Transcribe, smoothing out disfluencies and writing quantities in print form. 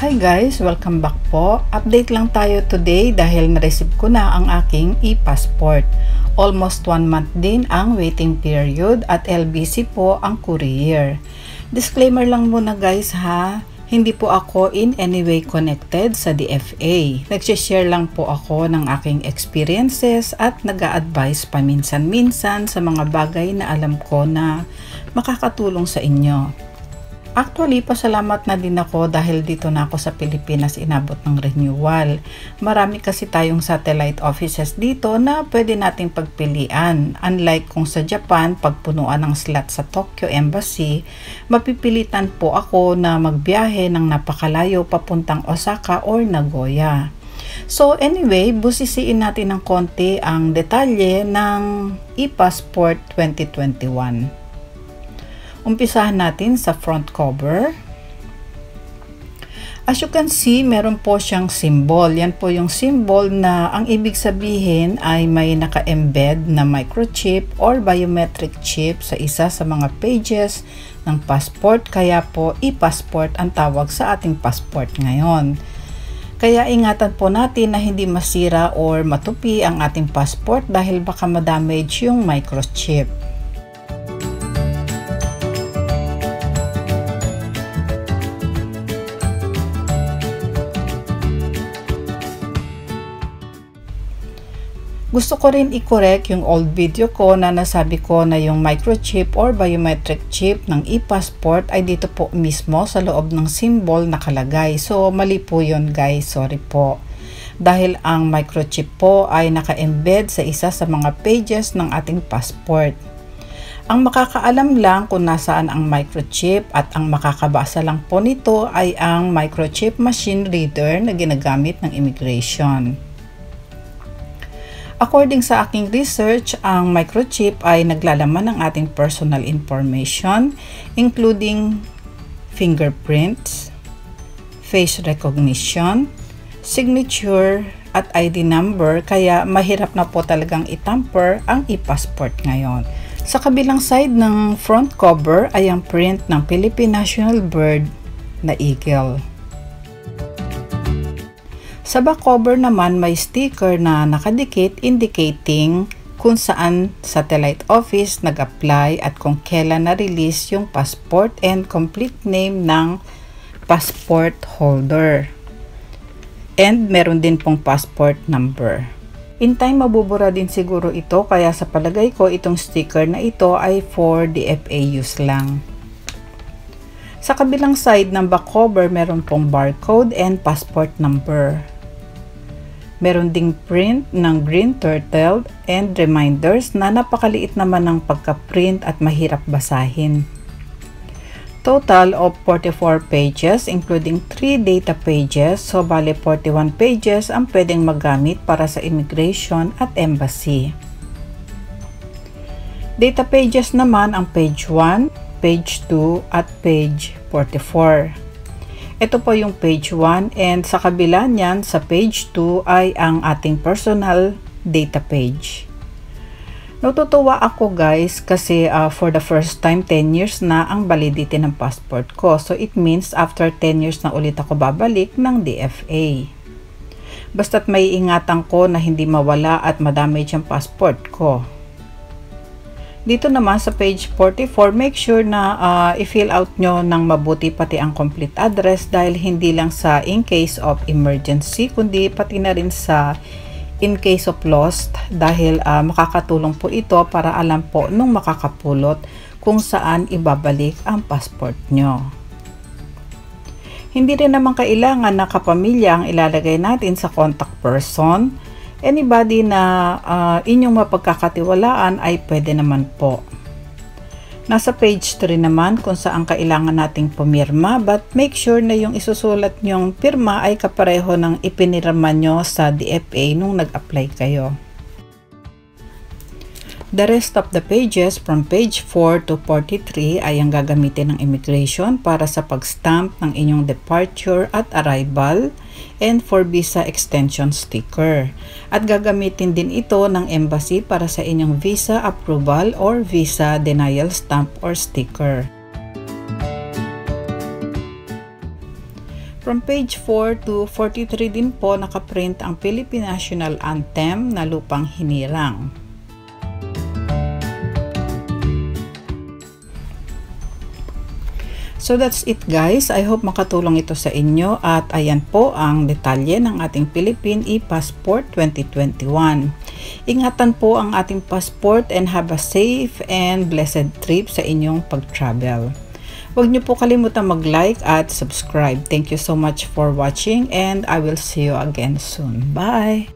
Hi guys! Welcome back po. Update lang tayo today dahil na-receive ko na ang aking e-passport. Almost 1 month din ang waiting period at LBC po ang courier. Disclaimer lang muna guys ha, hindi po ako in any way connected sa DFA. Nag-share lang po ako ng aking experiences at nag-a-advise paminsan-minsan sa mga bagay na alam ko na makakatulong sa inyo. Actually, pasalamat na din ako dahil dito na ako sa Pilipinas inabot ng renewal. Marami kasi tayong satellite offices dito na pwede nating pagpilian. Unlike kung sa Japan, pagpunuan ng slot sa Tokyo Embassy, mapipilitan po ako na magbiyahe ng napakalayo papuntang Osaka or Nagoya. So anyway, busisiin natin ng konti ang detalye ng e-passport 2021. Umpisahan natin sa front cover. As you can see, meron po siyang symbol. Yan po yung symbol na ang ibig sabihin ay may naka-embed na microchip or biometric chip sa isa sa mga pages ng passport. Kaya po e-passport ang tawag sa ating passport ngayon. Kaya ingatan po natin na hindi masira or matupi ang ating passport dahil baka ma-damage yung microchip. Gusto ko rin i-correct yung old video ko na nasabi ko na yung microchip or biometric chip ng e-passport ay dito po mismo sa loob ng symbol nakalagay. So mali po yun guys, sorry po. Dahil ang microchip po ay naka-embed sa isa sa mga pages ng ating passport. Ang makakaalam lang kung nasaan ang microchip at ang makakabasa lang po nito ay ang microchip machine reader na ginagamit ng immigration. According sa aking research, ang microchip ay naglalaman ng ating personal information including fingerprints, face recognition, signature at ID number, kaya mahirap na po talagang itamper ang e-passport ngayon. Sa kabilang side ng front cover ay ang print ng Philippine National Bird na eagle. Sa back cover naman may sticker na nakadikit indicating kung saan satellite office nag-apply at kung kailan na-release yung passport and complete name ng passport holder. And meron din pong passport number. In time mabubura din siguro ito kaya sa palagay ko itong sticker na ito ay for DFA use lang. Sa kabilang side ng back cover meron pong barcode and passport number. Meron ding print ng green turtle and reminders na napakaliit naman ng pagka-print at mahirap basahin. Total of 44 pages including 3 data pages, so bale 41 pages ang pwedeng magamit para sa immigration at embassy. Data pages naman ang page 1, page 2 at page 44. Ito po yung page 1 and sa kabila niyan sa page 2 ay ang ating personal data page. Natutuwa ako guys kasi for the first time 10 years na ang validity ng passport ko. So it means after 10 years na ulit ako babalik ng DFA. Basta't may ingatan ko na hindi mawala at madamage ang passport ko. Dito naman sa page 44, make sure na i-fill out nyo ng mabuti pati ang complete address dahil hindi lang sa in case of emergency kundi pati na rin sa in case of lost dahil makakatulong po ito para alam po nung makakapulot kung saan ibabalik ang passport nyo. Hindi rin naman kailangan na kapamilya ang ilalagay natin sa contact person. Anybody na inyong mapagkakatiwalaan ay pwede naman po. Nasa page 3 naman kung saan kailangan nating pumirma, but make sure na yung isusulat nyong pirma ay kapareho ng ipinirma nyo sa DFA nung nag-apply kayo. The rest of the pages from page 4 to 43 ay ang gagamitin ng immigration para sa pag-stamp ng inyong departure at arrival and for visa extension sticker. At gagamitin din ito ng embassy para sa inyong visa approval or visa denial stamp or sticker. From page 4 to 43 din po nakaprint ang Philippine National Anthem na Lupang Hinirang. So that's it guys. I hope makatulong ito sa inyo at ayan po ang detalye ng ating Philippine e-Passport 2021. Ingatan po ang ating passport and have a safe and blessed trip sa inyong pag-travel. Huwag niyo po kalimutan mag-like at subscribe. Thank you so much for watching and I will see you again soon. Bye!